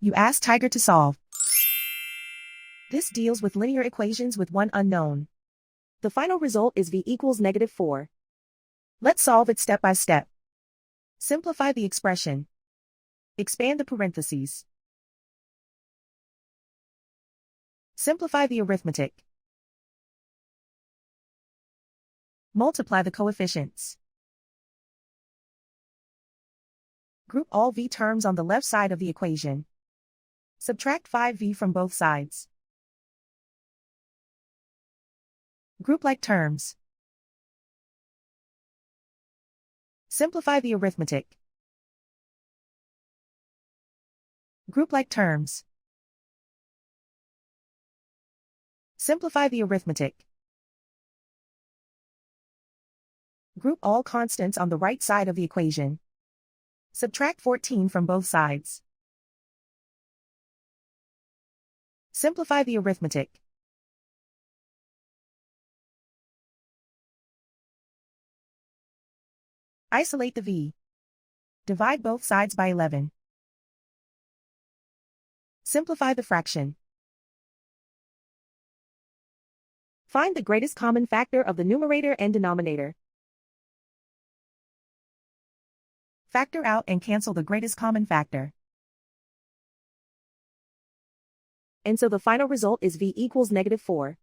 You ask Tiger to solve. This deals with linear equations with one unknown. The final result is v equals -4. Let's solve it step by step. Simplify the expression. Expand the parentheses. Simplify the arithmetic. Multiply the coefficients. Group all v terms on the left side of the equation. Subtract 5v from both sides. Group like terms. Simplify the arithmetic. Group like terms. Simplify the arithmetic. Group all constants on the right side of the equation. Subtract 14 from both sides. Simplify the arithmetic. Isolate the v. Divide both sides by 11. Simplify the fraction. Find the greatest common factor of the numerator and denominator. Factor out and cancel the greatest common factor. And so the final result is v equals -4.